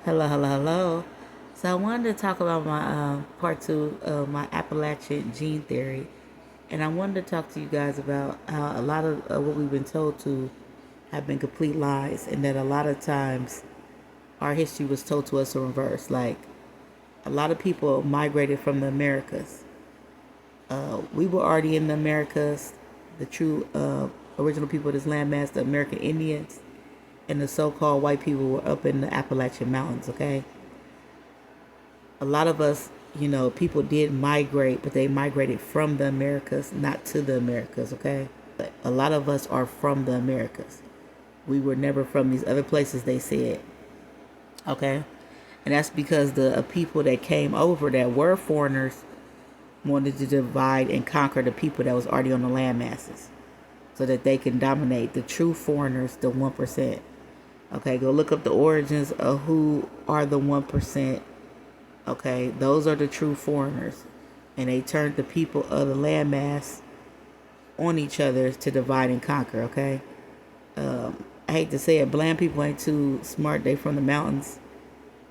Hello, hello, hello. So I wanted to talk about my part two of my Appalachian gene theory, and I wanted to talk to you guys about how a lot of what we've been told to have been complete lies, and that a lot of times our history was told to us in reverse. Like a lot of people migrated from the Americas. We were already in the Americas. The true original people of this landmass, the American Indians, and the so-called white people were up in the Appalachian Mountains. Okay, a lot of us, people did migrate, but they migrated from the Americas, not to the Americas, okay? But a lot of us are from the Americas. We were never from these other places they said, okay? And that's because the people that came over that were foreigners wanted to divide and conquer the people that was already on the land masses so that they can dominate the true foreigners, the 1%. Okay, go look up the origins of who are the 1%. Okay, those are the true foreigners. And they turned the people of the landmass on each other to divide and conquer, okay? I hate to say it, bland people ain't too smart. They from the mountains.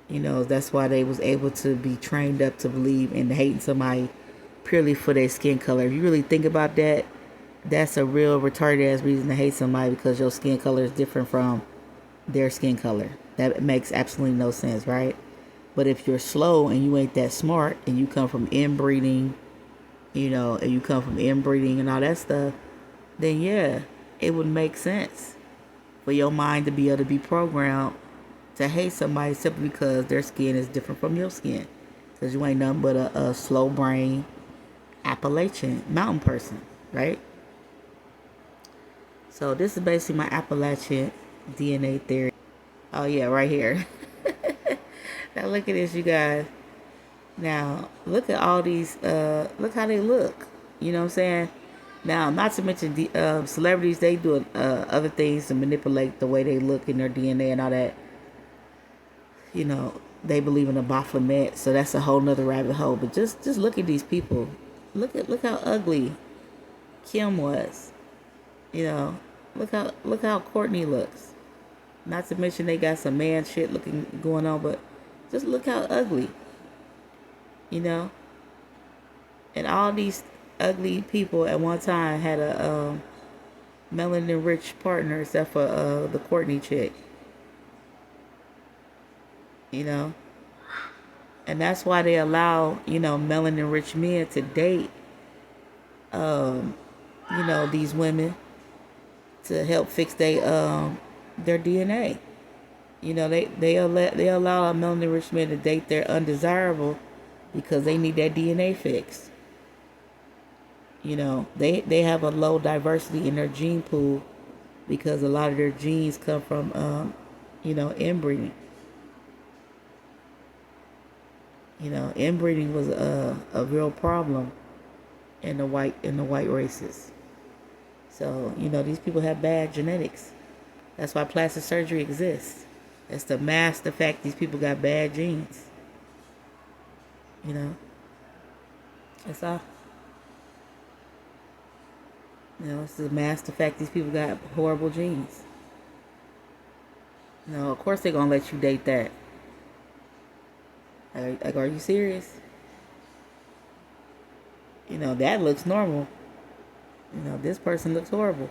That's why they was able to be trained up to believe in hating somebody purely for their skin color. If you really think about that, that's a real retarded ass reason to hate somebody because your skin color is different from their skin color. That makes absolutely no sense, right? But if you're slow and you ain't that smart and you come from inbreeding, and you come from inbreeding and all that stuff, then yeah, it would make sense for your mind to be able to be programmed to hate somebody simply because their skin is different from your skin. Because you ain't nothing but a slow brain Appalachian mountain person, right? So this is basically my Appalachian DNA theory. Oh yeah, right here. Now look at this, you guys. Now, look at all these, look how they look. You know what I'm saying? Now, not to mention the celebrities, they do other things to manipulate the way they look in their DNA and all that. They believe in a Baphomet, so that's a whole nother rabbit hole. But just look at these people. Look how ugly Kim was. You know, look how Courtney looks. Not to mention they got some man shit looking going on, but just look how ugly. You know, and all these ugly people at one time had a melanin rich partner, except for the Courtney chick. You know, and that's why they allow melanin rich men to date these women to help fix their DNA. They allow a melanin rich men to date their undesirable because they need that DNA fixed. They have a low diversity in their gene pool because a lot of their genes come from inbreeding. Inbreeding was a real problem in the white races. So these people have bad genetics. That's why plastic surgery exists. It's to mask the fact these people got bad genes. That's all. It's to mask the fact these people got horrible genes. Of course they're gonna let you date that. Like, are you serious? That looks normal. This person looks horrible.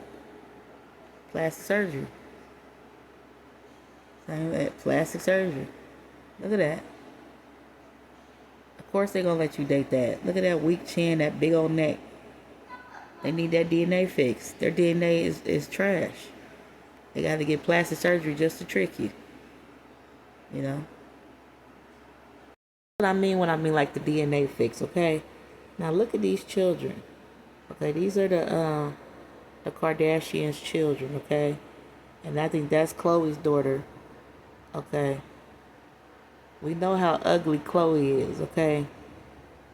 Plastic surgery. Plastic surgery. Look at that. Of course they're gonna let you date that. Look at that weak chin, that big old neck. They need that DNA fixed. Their DNA is trash. They got to get plastic surgery just to trick you. What I mean when I mean like the DNA fix, okay? Now look at these children. Okay, these are the Kardashians' children, okay? And I think that's Chloe's daughter. Okay. We know how ugly Chloe is, okay?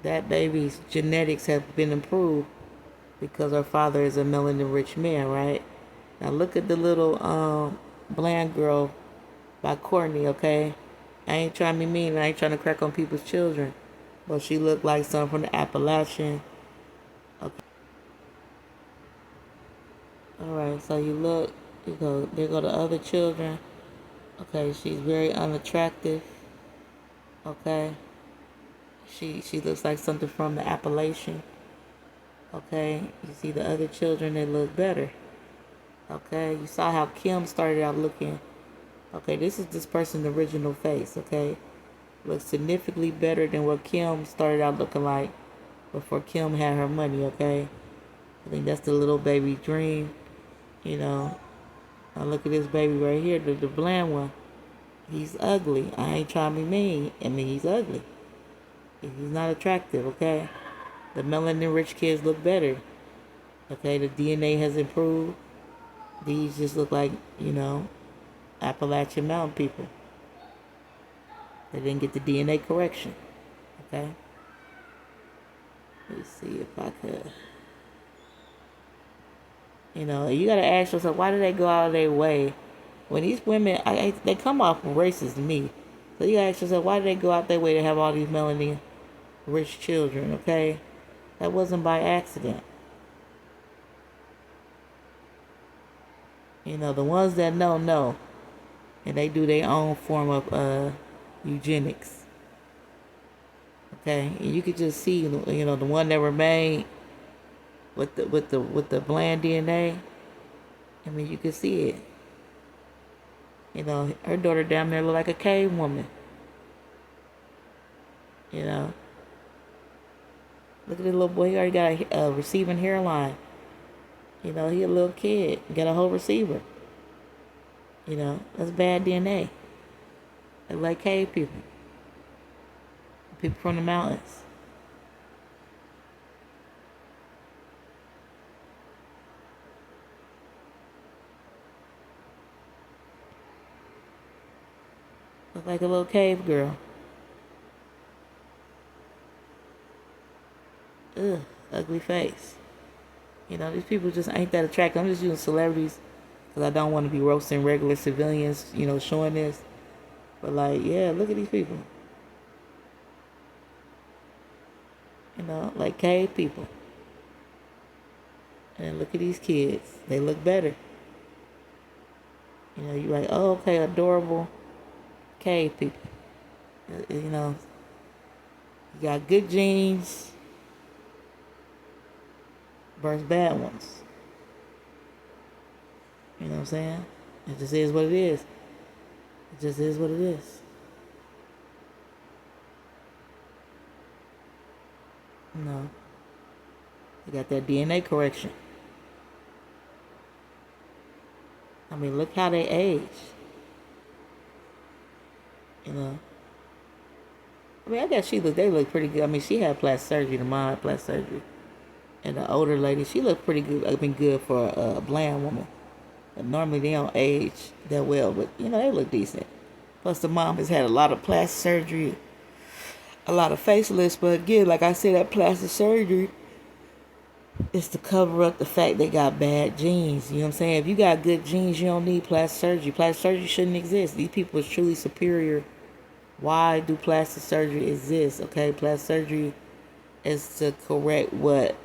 That baby's genetics have been improved because her father is a melanin rich man, right? Now look at the little bland girl by Courtney, okay? I ain't trying to be mean, I ain't trying to crack on people's children. But she looked like something from the Appalachian. Okay. Alright, so there go the other children. Okay, she's very unattractive. Okay, she looks like something from the Appalachian. Okay, you see the other children, they look better. Okay, you saw how Kim started out looking. Okay, this is this person's original face. Okay, looks significantly better than what Kim started out looking like before Kim had her money. Okay, I think that's the little baby dream. You know, now look at this baby right here, the bland one. He's ugly. I ain't trying to be mean. I mean, he's ugly. He's not attractive. Okay, the melanin rich kids look better. Okay, the DNA has improved. These just look like, Appalachian Mountain people. They didn't get the DNA correction. Okay? Let's see if I could. You gotta ask yourself, why do they go out of their way? When these women, they come off racist to me. So you gotta ask yourself, why do they go out their way to have all these melanin rich children, okay? That wasn't by accident. The ones that know. And they do their own form of eugenics. Okay, and you could just see, the one that remained with the bland DNA. I mean, you could see it. Her daughter down there look like a cave woman. Look at this little boy. He already got a receiving hairline. He a little kid. Got a whole receiver. That's bad DNA. They like cave people. People from the mountains. Look like a little cave girl. Ugh, ugly face. These people just ain't that attractive. I'm just using celebrities because I don't want to be roasting regular civilians, showing this. But yeah, look at these people. Like cave people. And look at these kids. They look better. You're like, oh, okay, adorable cave people. You got good genes versus bad ones. You know what I'm saying? It just is what it is. It just is what it is. You got that DNA correction. I mean, look how they age. I mean, I guess they look pretty good. I mean, she had plastic surgery, the mom had plastic surgery. And the older lady, she looked pretty good. I mean, good for a bland woman. But normally they don't age that well, but, they look decent. Plus, the mom has had a lot of plastic surgery, a lot of facelifts. But again, like I said, that plastic surgery is to cover up the fact they got bad genes. You know what I'm saying? If you got good genes, you don't need plastic surgery. Plastic surgery shouldn't exist. These people are truly superior. Why do plastic surgery exist? Okay, plastic surgery is to correct what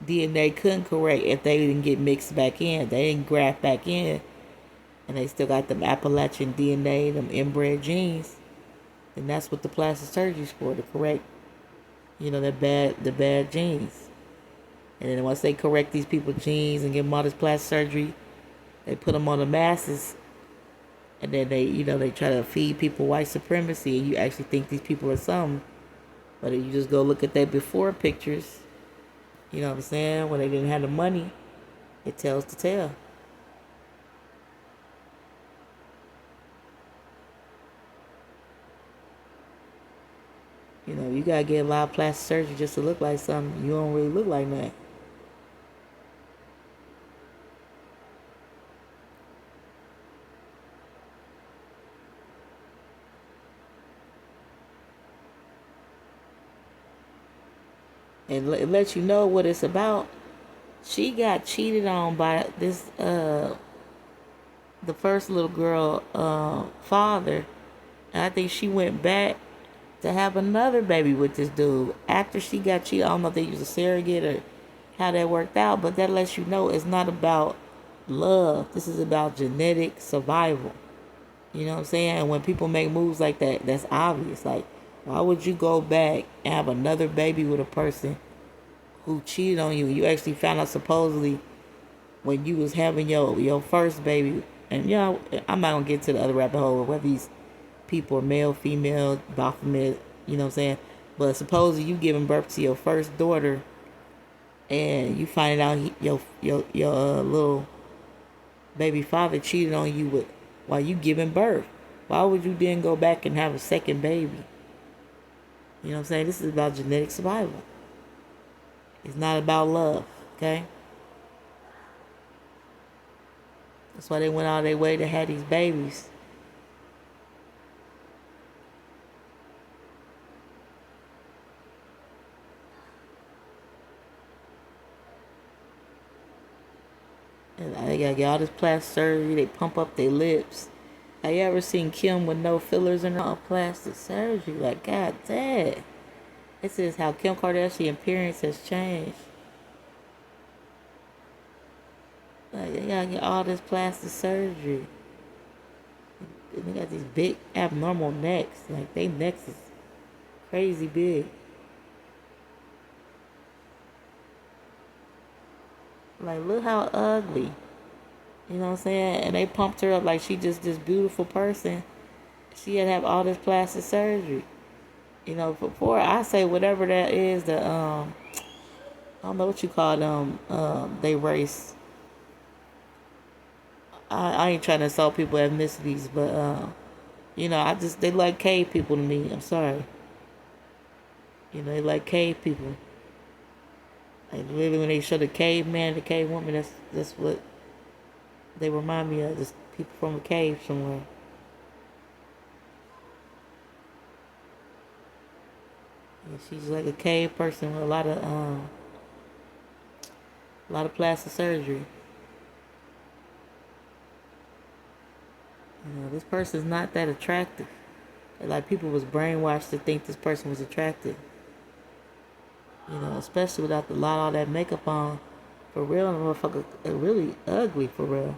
DNA couldn't correct if they didn't get mixed back in. They didn't graft back in. And they still got them Appalachian DNA, them inbred genes. And that's what the plastic surgery is for, to correct, the bad genes. And then once they correct these people's genes and give them all this plastic surgery, they put them on the masses. And then they try to feed people white supremacy. And you actually think these people are something. But if you just go look at their before pictures, you know what I'm saying? When they didn't have the money, it tells the tale. You gotta get a lot of plastic surgery just to look like something. You don't really look like that. And it lets you know what it's about. She got cheated on by this the first little girl father. And I think she went back to have another baby with this dude after she got cheated. I don't know if they used a surrogate or how that worked out, but that lets you know it's not about love. This is about genetic survival. You know what I'm saying? And when people make moves like that, that's obvious. Like, why would you go back and have another baby with a person who cheated on you? You actually found out supposedly when you was having your first baby. And I'm not gonna get to the other rabbit hole of whether these people are male, female, Baphomet, you know what I'm saying? But supposedly you giving birth to your first daughter, and you find out your little baby father cheated on you with while you giving birth. Why would you then go back and have a second baby? You know what I'm saying? This is about genetic survival. It's not about love, okay? That's why they went all their way to have these babies. And they gotta get all this plastic surgery. They pump up their lips. Have you ever seen Kim with no fillers in her plastic surgery? Like, god damn. This is how Kim Kardashian appearance has changed. Like, they gotta get all this plastic surgery. And they got these big abnormal necks. Like, they necks is crazy big. Like, look how ugly. You know what I'm saying? And they pumped her up like she just this beautiful person. She had to have all this plastic surgery. You know, before I say whatever that is, I don't know what you call them, they race. I ain't trying to insult people ethnicities, but they like cave people to me. I'm sorry. They like cave people. Like literally when they show the caveman, the cave woman, that's what they remind me of. Just people from a cave somewhere. And she's like a cave person with a lot of plastic surgery. This person's not that attractive. Like people was brainwashed to think this person was attractive. Especially without all that makeup on. For real, the motherfucker really ugly for real.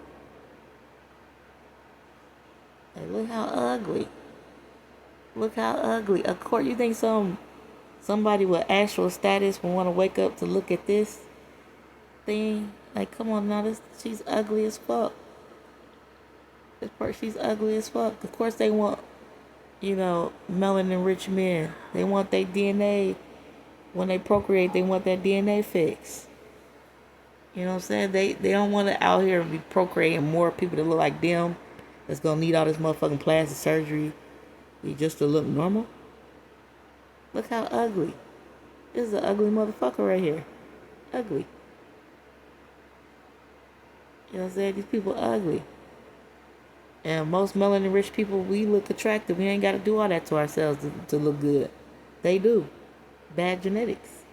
Like, look how ugly. Look how ugly. Of course, you think somebody with actual status would want to wake up to look at this thing? Like, come on now, she's ugly as fuck. She's ugly as fuck. Of course, they want, melanin rich men. They want their DNA. When they procreate, they want that DNA fix. You know what I'm saying? They don't want to out here be procreating more people that look like them. That's gonna need all this motherfucking plastic surgery just to look normal. Look how ugly. This is an ugly motherfucker right here. Ugly. You know what I'm saying? These people are ugly. And most melanin rich people, we look attractive. We ain't got to do all that to ourselves to look good. They do. Bad genetics.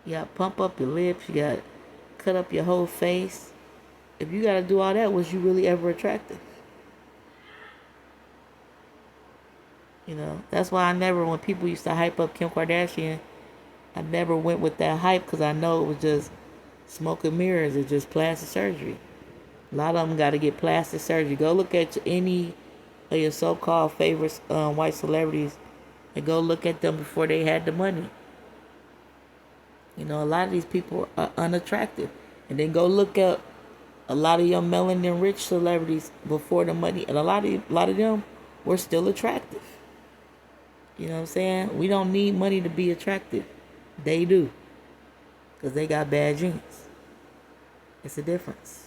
You got to pump up your lips. You got to cut up your whole face. If you got to do all that, was you really ever attractive? That's why when people used to hype up Kim Kardashian, I never went with that hype because I know it was just smoke and mirrors. It's just plastic surgery. A lot of them got to get plastic surgery. Go look at any of your so-called favorite white celebrities and go look at them before they had the money. A lot of these people are unattractive. And then go look up a lot of your melanin rich celebrities before the money. And a lot of them were still attractive. You know what I'm saying? We don't need money to be attractive. They do. Because they got bad genes. It's a difference.